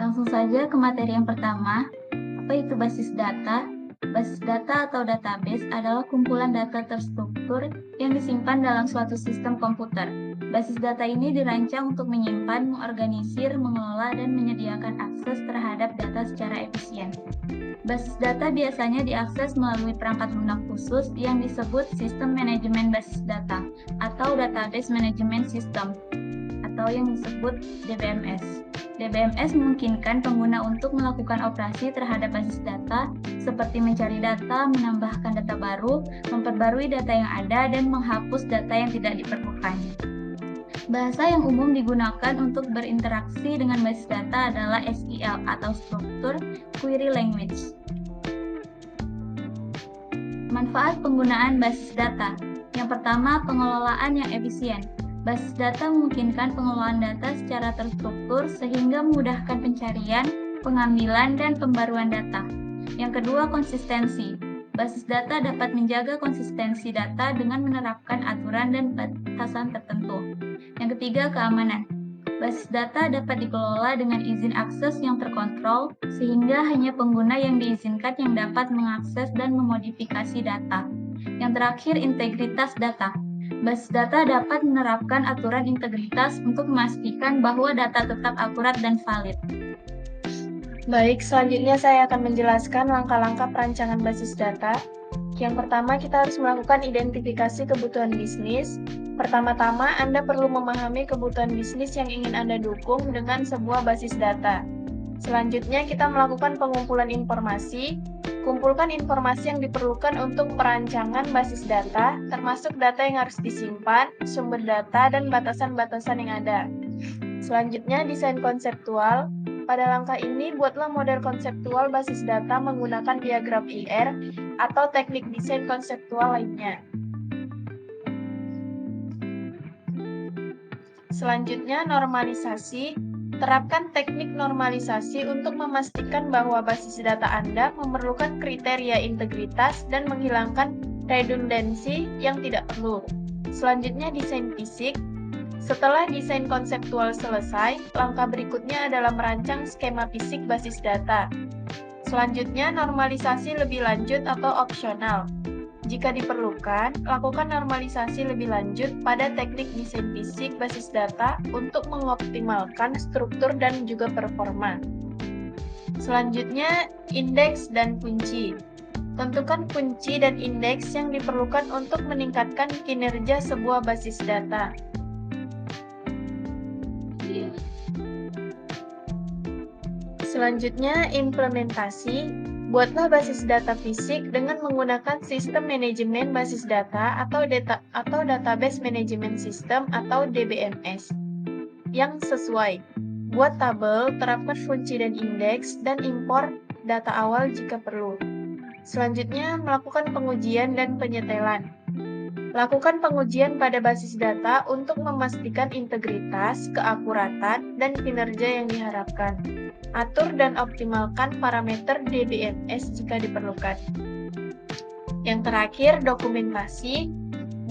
Langsung saja ke materi yang pertama. Apa itu basis data? Basis data atau database adalah kumpulan data terstruktur yang disimpan dalam suatu sistem komputer. Basis data ini dirancang untuk menyimpan, mengorganisir, mengelola, dan menyediakan akses terhadap data secara efisien. Basis data biasanya diakses melalui perangkat lunak khusus yang disebut Sistem Manajemen Basis Data atau Database Management System atau yang disebut DBMS. DBMS memungkinkan pengguna untuk melakukan operasi terhadap basis data seperti mencari data, menambahkan data baru, memperbarui data yang ada, dan menghapus data yang tidak diperlukan. Bahasa yang umum digunakan untuk berinteraksi dengan basis data adalah SQL atau Structured Query Language. Manfaat penggunaan basis data. Yang pertama, pengelolaan yang efisien. Basis data memungkinkan pengelolaan data secara terstruktur sehingga memudahkan pencarian, pengambilan, dan pembaruan data. Yang kedua, konsistensi. Basis data dapat menjaga konsistensi data dengan menerapkan aturan dan batasan tertentu. Yang ketiga, keamanan. Basis data dapat dikelola dengan izin akses yang terkontrol, sehingga hanya pengguna yang diizinkan yang dapat mengakses dan memodifikasi data. Yang terakhir, integritas data. Basis data dapat menerapkan aturan integritas untuk memastikan bahwa data tetap akurat dan valid. Baik, selanjutnya saya akan menjelaskan langkah-langkah perancangan basis data. Yang pertama, kita harus melakukan identifikasi kebutuhan bisnis. Pertama-tama, Anda perlu memahami kebutuhan bisnis yang ingin Anda dukung dengan sebuah basis data. Selanjutnya, kita melakukan pengumpulan informasi. Kumpulkan informasi yang diperlukan untuk perancangan basis data, termasuk data yang harus disimpan, sumber data, dan batasan-batasan yang ada. Selanjutnya, desain konseptual. Pada langkah ini, buatlah model konseptual basis data menggunakan diagram IR atau teknik desain konseptual lainnya. Selanjutnya, normalisasi. Terapkan teknik normalisasi untuk memastikan bahwa basis data Anda memerlukan kriteria integritas dan menghilangkan redundansi yang tidak perlu. Selanjutnya, desain fisik. Setelah desain konseptual selesai, langkah berikutnya adalah merancang skema fisik basis data. Selanjutnya, normalisasi lebih lanjut atau opsional. Jika diperlukan, lakukan normalisasi lebih lanjut pada teknik desain fisik basis data untuk mengoptimalkan struktur dan juga performa. Selanjutnya, indeks dan kunci. Tentukan kunci dan indeks yang diperlukan untuk meningkatkan kinerja sebuah basis data. Selanjutnya, implementasi. Buatlah basis data fisik dengan menggunakan sistem manajemen basis data atau database management system atau DBMS yang sesuai. Buat tabel, terapkan kunci dan indeks, dan impor data awal jika perlu. Selanjutnya, melakukan pengujian dan penyetelan. Lakukan pengujian pada basis data untuk memastikan integritas, keakuratan, dan kinerja yang diharapkan. Atur dan optimalkan parameter DBMS jika diperlukan. Yang terakhir, dokumentasi.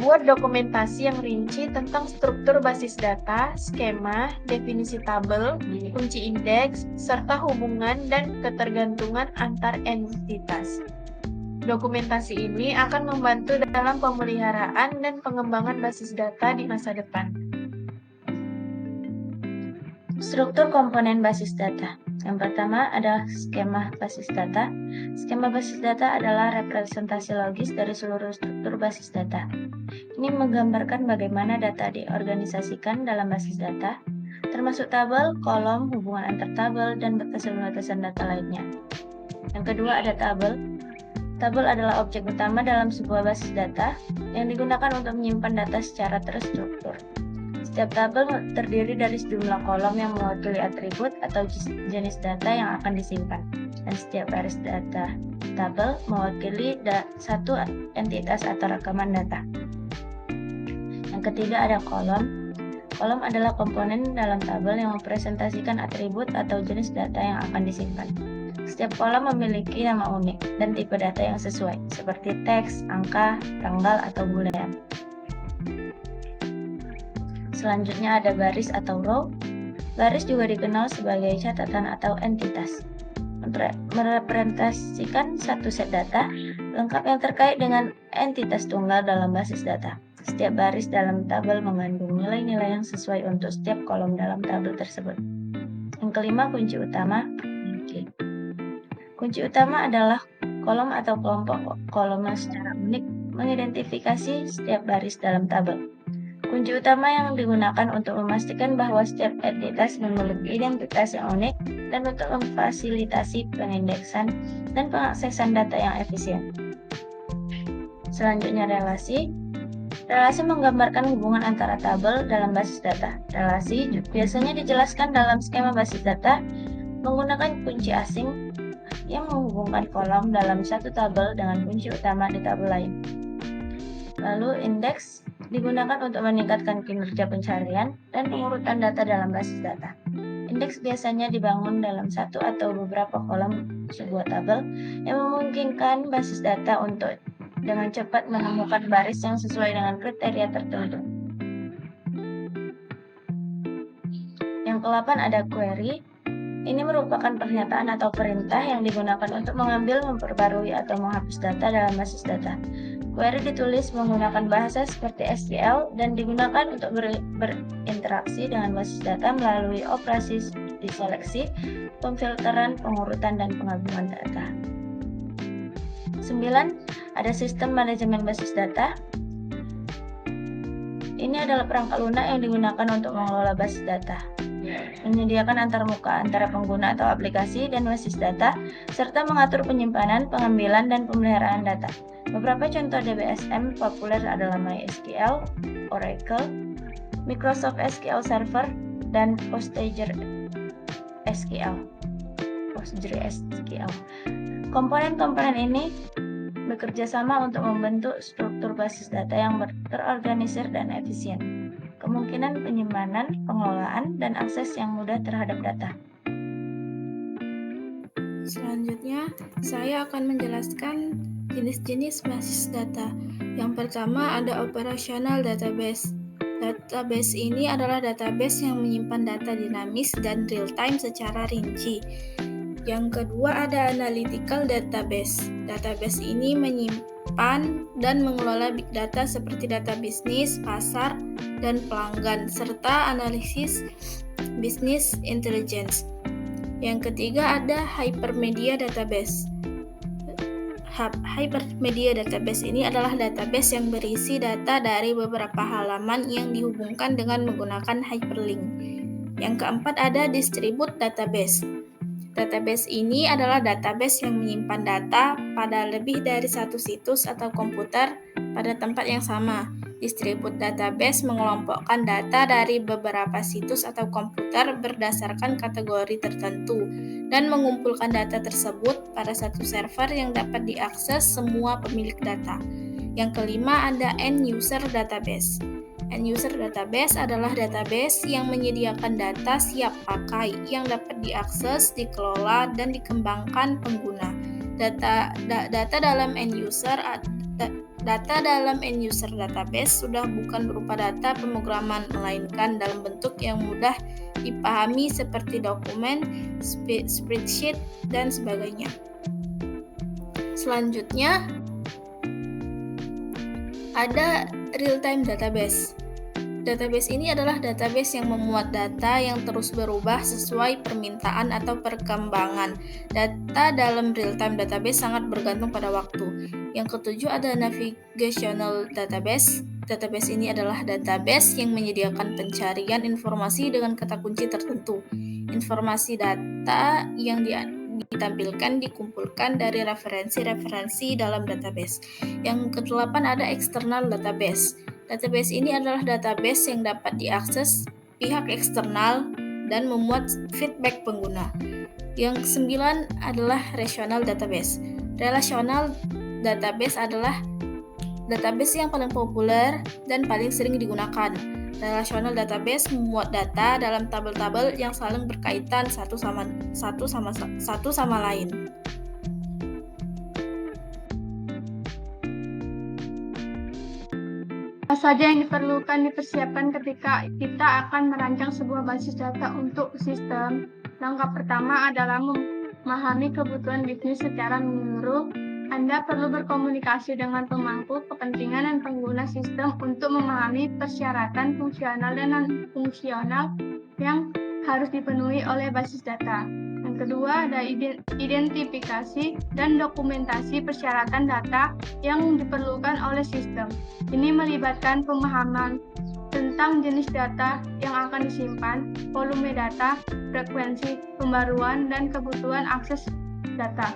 Buat dokumentasi yang rinci tentang struktur basis data, skema, definisi tabel, kunci indeks, serta hubungan dan ketergantungan antar entitas. Dokumentasi ini akan membantu dalam pemeliharaan dan pengembangan basis data di masa depan. Struktur komponen basis data. Yang pertama adalah skema basis data. Skema basis data adalah representasi logis dari seluruh struktur basis data. Ini menggambarkan bagaimana data diorganisasikan dalam basis data, termasuk tabel, kolom, hubungan antar tabel, dan batasan-batasan data lainnya. Yang kedua ada tabel. Tabel adalah objek utama dalam sebuah basis data yang digunakan untuk menyimpan data secara terstruktur. Setiap tabel terdiri dari sejumlah kolom yang mewakili atribut atau jenis data yang akan disimpan, dan setiap baris data tabel mewakili satu entitas atau rekaman data. Yang ketiga ada kolom. Kolom adalah komponen dalam tabel yang mempresentasikan atribut atau jenis data yang akan disimpan. Setiap kolom memiliki nama unik dan tipe data yang sesuai, seperti teks, angka, tanggal, atau boolean. Selanjutnya ada baris atau row. Baris juga dikenal sebagai catatan atau entitas. Merepresentasikan satu set data lengkap yang terkait dengan entitas tunggal dalam basis data. Setiap baris dalam tabel mengandung nilai-nilai yang sesuai untuk setiap kolom dalam tabel tersebut. Yang kelima, kunci utama. Kunci utama adalah kolom atau kelompok kolom yang secara unik mengidentifikasi setiap baris dalam tabel. Kunci utama yang digunakan untuk memastikan bahwa setiap entitas memiliki identitas yang unik dan untuk memfasilitasi pengindeksan dan pengaksesan data yang efisien. Selanjutnya, relasi. Relasi menggambarkan hubungan antara tabel dalam basis data. Relasi biasanya dijelaskan dalam skema basis data menggunakan kunci asing yang menghubungkan kolom dalam satu tabel dengan kunci utama di tabel lain. Lalu, indeks digunakan untuk meningkatkan kinerja pencarian dan pengurutan data dalam basis data. Indeks biasanya dibangun dalam satu atau beberapa kolom sebuah tabel yang memungkinkan basis data untuk dengan cepat menemukan baris yang sesuai dengan kriteria tertentu. Yang ke-8 ada query. Ini merupakan pernyataan atau perintah yang digunakan untuk mengambil, memperbarui, atau menghapus data dalam basis data. Query ditulis menggunakan bahasa seperti SQL dan digunakan untuk berinteraksi dengan basis data melalui operasi diseleksi, pemfilteran, pengurutan, dan penggabungan data. 9. Ada sistem manajemen basis data. Ini adalah perangkat lunak yang digunakan untuk mengelola basis data, menyediakan antarmuka antara pengguna atau aplikasi dan basis data, serta mengatur penyimpanan, pengambilan, dan pemeliharaan data. Beberapa contoh DBSM populer adalah MySQL, Oracle, Microsoft SQL Server, dan PostgreSQL. Komponen-komponen ini bekerja sama untuk membentuk struktur basis data yang terorganisir dan efisien. Kemungkinan penyimpanan, pengelolaan, dan akses yang mudah terhadap data. Selanjutnya, saya akan menjelaskan jenis-jenis basis data. Yang pertama ada operational database. Database ini adalah database yang menyimpan data dinamis dan real-time secara rinci. Yang kedua ada analytical database. Database ini menyimpan dan mengelola big data seperti data bisnis, pasar, dan pelanggan, serta analisis business intelligence. Yang ketiga ada hypermedia database. Hypermedia database ini adalah database yang berisi data dari beberapa halaman yang dihubungkan dengan menggunakan hyperlink. Yang keempat ada distribute database. Database ini adalah database yang menyimpan data pada lebih dari satu situs atau komputer pada tempat yang sama. Distribute database mengelompokkan data dari beberapa situs atau komputer berdasarkan kategori tertentu dan mengumpulkan data tersebut pada satu server yang dapat diakses semua pemilik data. Yang kelima ada end user database. End user database adalah database yang menyediakan data siap pakai yang dapat diakses, dikelola, dan dikembangkan pengguna. Data dalam end user database sudah bukan berupa data pemrograman, melainkan dalam bentuk yang mudah dipahami seperti dokumen, spreadsheet, dan sebagainya. Selanjutnya ada real-time database. Database ini adalah database yang memuat data yang terus berubah sesuai permintaan atau perkembangan. Data dalam real-time database sangat bergantung pada waktu. Yang ketujuh ada navigational database. Database ini adalah database yang menyediakan pencarian informasi dengan kata kunci tertentu. Informasi data yang ditampilkan dikumpulkan dari referensi-referensi dalam database. Yang kedelapan ada external database. Database ini adalah database yang dapat diakses pihak eksternal dan memuat feedback pengguna. Yang kesembilan adalah relational database. Relational database adalah database yang paling populer dan paling sering digunakan. Relational database memuat data dalam tabel-tabel yang saling berkaitan satu sama lain. saja yang dipersiapkan ketika kita akan merancang sebuah basis data untuk sistem? Langkah pertama adalah memahami kebutuhan bisnis secara menyeluruh. Anda perlu berkomunikasi dengan pemangku kepentingan dan pengguna sistem untuk memahami persyaratan fungsional dan non-fungsional yang harus dipenuhi oleh basis data. Yang kedua ada identifikasi dan dokumentasi persyaratan data yang diperlukan oleh sistem. Ini melibatkan pemahaman tentang jenis data yang akan disimpan, volume data, frekuensi pembaruan, dan kebutuhan akses data.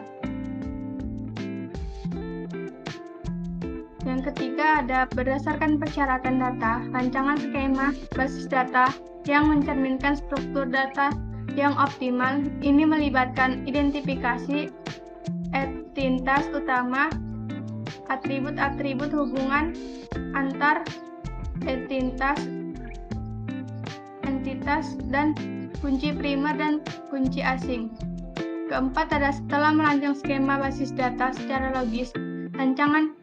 Yang ketiga ada berdasarkan persyaratan data, rancangan skema basis data yang mencerminkan struktur data yang optimal. Ini melibatkan identifikasi entitas utama, atribut-atribut hubungan antar entitas, dan kunci primer dan kunci asing. Keempat ada setelah merancang skema basis data secara logis, rancangan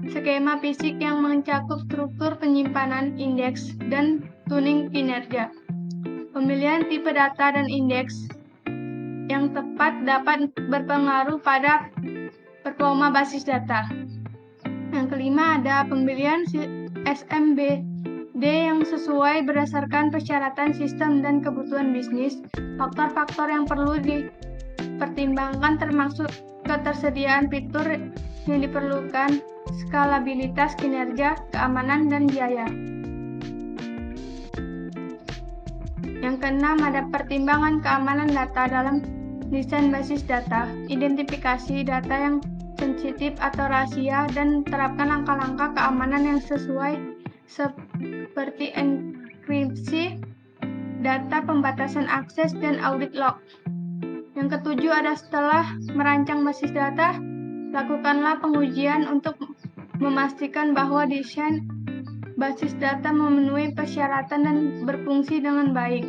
skema fisik yang mencakup struktur penyimpanan, indeks, dan tuning kinerja. Pemilihan tipe data dan indeks yang tepat dapat berpengaruh pada performa basis data. Yang kelima ada pemilihan SMBD yang sesuai berdasarkan persyaratan sistem dan kebutuhan bisnis. Faktor-faktor yang perlu dipertimbangkan termasuk ketersediaan fitur yang diperlukan, skalabilitas, kinerja, keamanan, dan biaya. Yang keenam ada pertimbangan keamanan data dalam desain basis data, identifikasi data yang sensitif atau rahasia, dan terapkan langkah-langkah keamanan yang sesuai seperti enkripsi data, pembatasan akses, dan audit log. Yang ketujuh ada setelah merancang basis data, lakukanlah pengujian untuk memastikan bahwa desain basis data memenuhi persyaratan dan berfungsi dengan baik.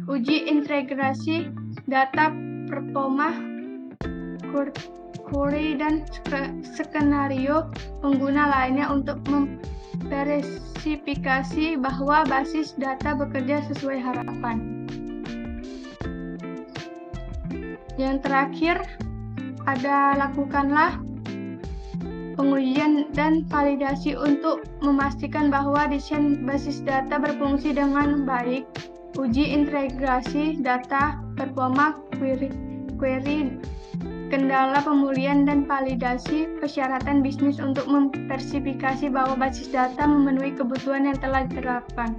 Uji integrasi data, performa, query, dan skenario pengguna lainnya untuk memverifikasi bahwa basis data bekerja sesuai harapan. Yang terakhir ada lakukanlah pengujian dan validasi untuk memastikan bahwa desain basis data berfungsi dengan baik. Uji integrasi data, performa, query, kendala pemulihan, dan validasi persyaratan bisnis untuk memverifikasi bahwa basis data memenuhi kebutuhan yang telah diterapkan.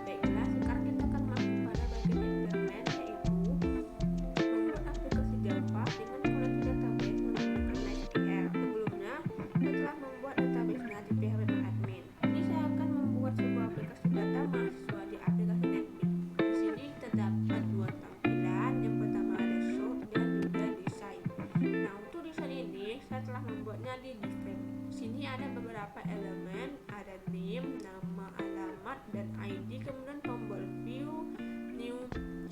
Baiklah, sekarang kita akan masuk pada bagian eksperimen, yaitu membuat aplikasi Java dengan koneksi database menggunakan MySQL. Sebelumnya, saya telah membuat database-nya di PHP Admin. Ini saya akan membuat sebuah aplikasi data mahasiswa di aplikasi NetBeans. Di sini terdapat dua tampilan. Yang pertama ada show dan juga desain. Nah, untuk desain ini saya telah membuatnya di Div. Sini ada beberapa elemen, ada name, nama, alamat, dan ID, kemudian tombol view, new,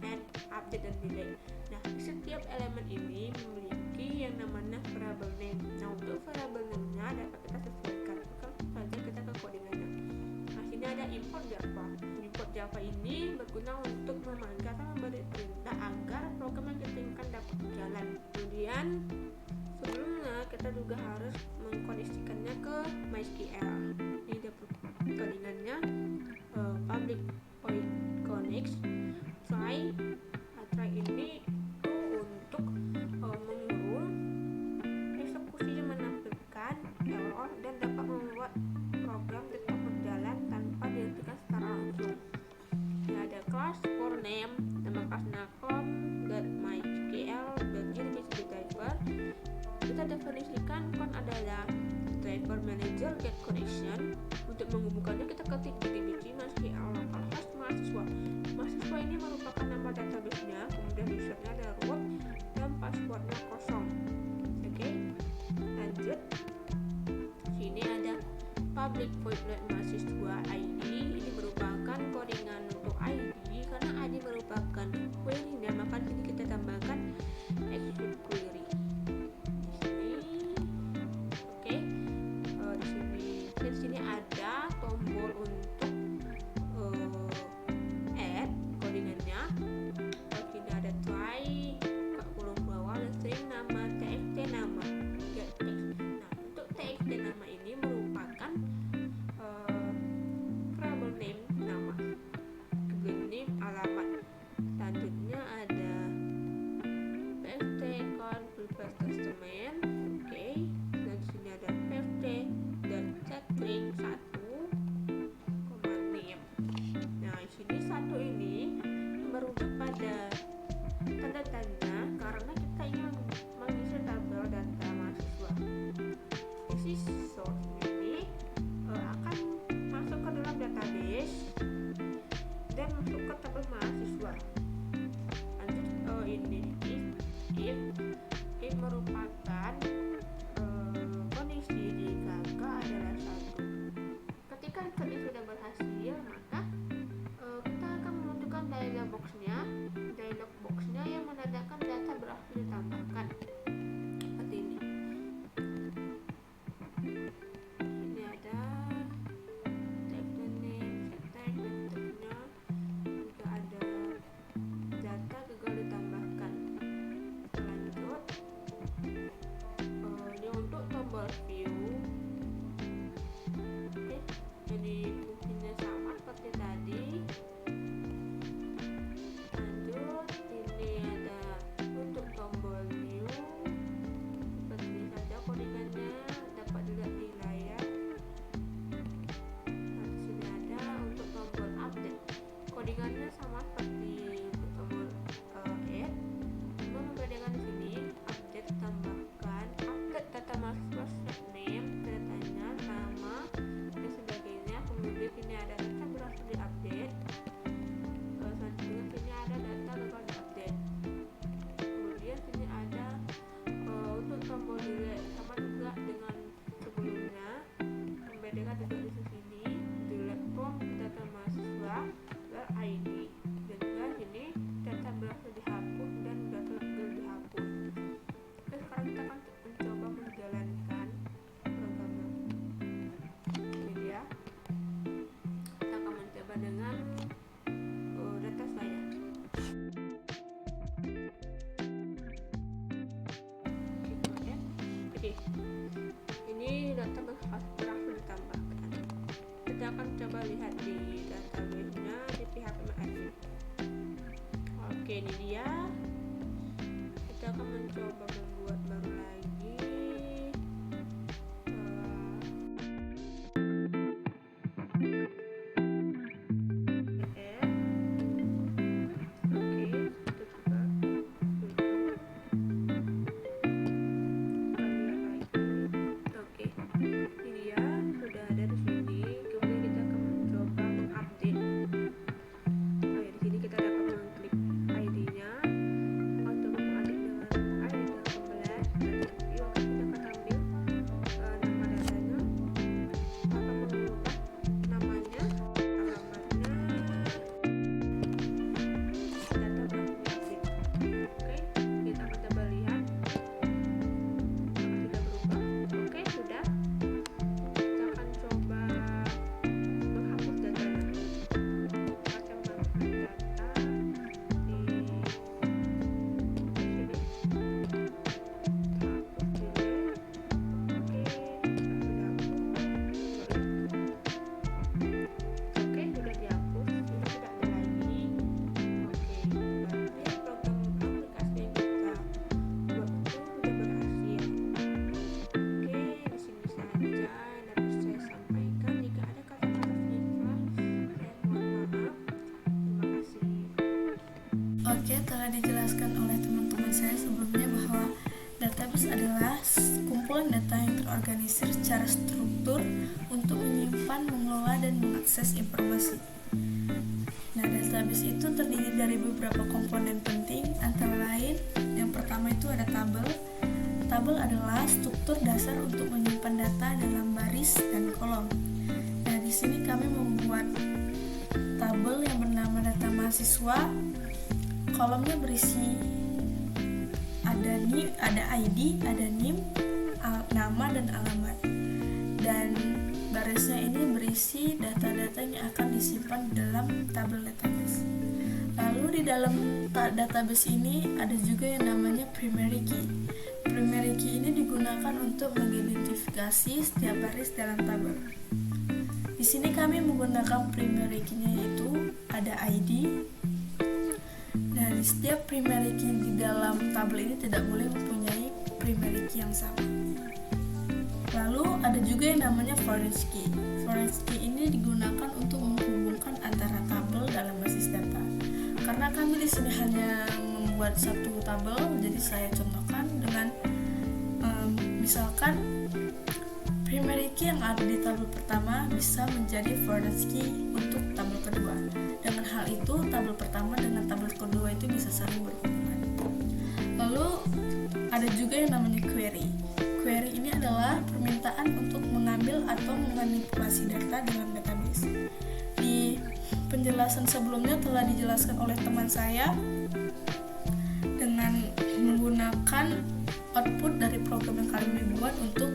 add, update, dan delete. Nah, setiap elemen ini memiliki yang namanya variable name. Nah, untuk variable name-nya dapat kita sesuaikan. Langsung saja kita ke codingannya. Nah, sini ada import Java. Import Java ini berguna untuk memanggil atau memberi perintah agar program yang kita inginkan dapat berjalan. Kemudian sebelumnya kita juga harus mengkoneksikannya ke MySQL. Ini dapat codingannya public void connect try. Try ini untuk mengurung eksekusi yang menampilkan error dan dapat membuat program tetap berjalan tanpa dihentikan secara langsung. Ini ada class for name, nama kelasnya com.mysql bagian basic driver. Kita definisikan kon adalah driver manager get connection. Untuk menghubungkannya kita ketik dbg mysql localhost mahasiswa. Mahasiswa ini merupakan nama database-nya, kemudian usernya ada root dan passwordnya kosong. Oke, lanjut. Sini ada public void mahasiswa ID. Ini merupakan codingan untuk ID karena ID merupakan query, dan maka sini kita tambahkan execute query. Di sini ada merujuk pada tanda-tanda karena kita ingin mengisi tabel data mahasiswa. Isi source ini akan masuk ke dalam database dan masuk ke tabel mahasiswa. Lanjut, ini if merupakan kondisi jika adalah 1. Ketika ini sudah berhasil, maka kita akan menentukan dialog boxnya yang menandakan data berhasil ditambahkan seperti ini. Ini ada text dan name, set text dan teksnya, juga ada data gagal ditambahkan. Lanjut, ini untuk tombol view. Oke, jadi fungsinya sama seperti tadi. Lanjut, ini ada untuk tombol new, seperti ini saja codingannya, dapat dilihat di layar. Nah, di sini ada untuk tombol update, codingannya sama seperti untuk tombol add, cuma membedakan di sini update tambahkan, update data mahasiswa, set name, datanya, nama dan sebagainya. Kemudian sini ada data berhasil diupdate. Selanjutnya sini ada data gagal diupdate. Kemudian sini ada untuk tombol delete, sama juga dengan sebelumnya, membedakan juga di sini delete from data mahasiswa ID, dan juga sini data berhasil dihapus dan data gagal dihapus. Oke, sekarang kita akan mencoba menjalankan programnya. Ini dia. Kita akan mencoba dengan data saya. Oke, ini data berhasil ditambahkan. Kita akan coba lihat di database-nya di pihak MSI. Oke, ini dia. Kita akan mencoba membuat baru lagi. Oke, telah dijelaskan oleh teman-teman saya sebelumnya bahwa database adalah kumpulan data yang terorganisir secara struktur untuk menyimpan, mengelola, dan mengakses informasi. Nah, database itu terdiri dari beberapa komponen penting, antara lain yang pertama itu ada tabel. Tabel adalah struktur dasar untuk menyimpan data dalam baris dan kolom. Nah, di sini kami membuat tabel yang bernama data mahasiswa. Kolomnya berisi ada ID, ada NIM, nama dan alamat. Dan barisnya ini berisi data-data yang akan disimpan dalam tabel database. Lalu di dalam database ini ada juga yang namanya primary key. Primary key ini digunakan untuk mengidentifikasi setiap baris dalam tabel. Di sini kami menggunakan primary key-nya yaitu ada ID. Nah, di setiap primary key di dalam tabel ini tidak boleh mempunyai primary key yang sama. Lalu ada juga yang namanya foreign key. Foreign key ini digunakan untuk menghubungkan antara tabel dalam basis data. karena kami di sini hanya membuat satu tabel, jadi saya contohkan dengan misalkan primary key yang ada di tabel pertama bisa menjadi furthest key untuk tabel kedua. Dengan hal itu, tabel pertama dengan tabel kedua itu bisa saling berhubungan. Lalu ada juga yang namanya query. Query ini adalah permintaan untuk mengambil atau memanipulasi data dalam database. Di penjelasan sebelumnya telah dijelaskan oleh teman saya dengan menggunakan output dari program yang kami buat untuk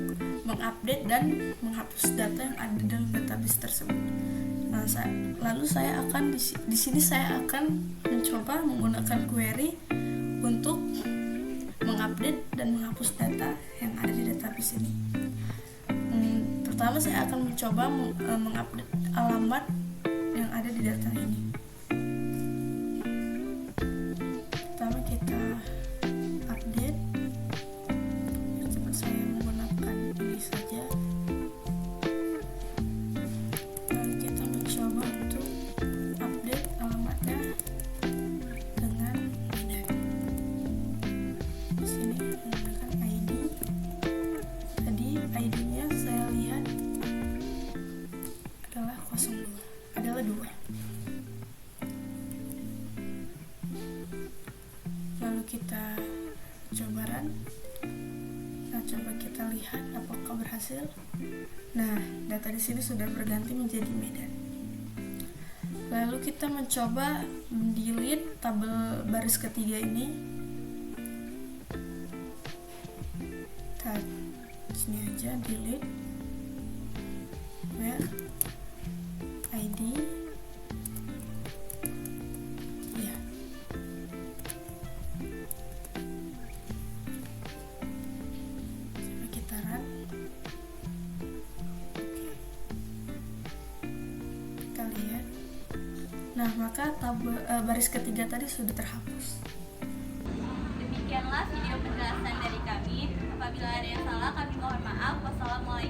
mengupdate dan menghapus data yang ada dalam database tersebut. Nah, lalu saya akan di sini saya akan mencoba menggunakan query untuk mengupdate dan menghapus data yang ada di database ini. Pertama saya akan mencoba mengupdate alamat yang ada di data ini. Pertama kita update. Coba saya menggunakan ini saja. Lalu kita mencoba untuk update alamatnya dengan ini. Di sini menggunakan ID. Tadi ID-nya saya lihat adalah 02. Adalah 2. Lalu kita coba run. Nah, coba kita lihat apakah berhasil. Nah, data di sini sudah berganti menjadi Medan. Lalu kita mencoba delete tabel baris ketiga ini. Kita sini aja delete. Where ID ya. Coba kita run. Oke. Kita lihat. Nah, maka baris ketiga tadi sudah terhapus. Demikianlah video penjelasan dari kami. Apabila ada yang salah, kami mohon maaf. Wassalamualaikum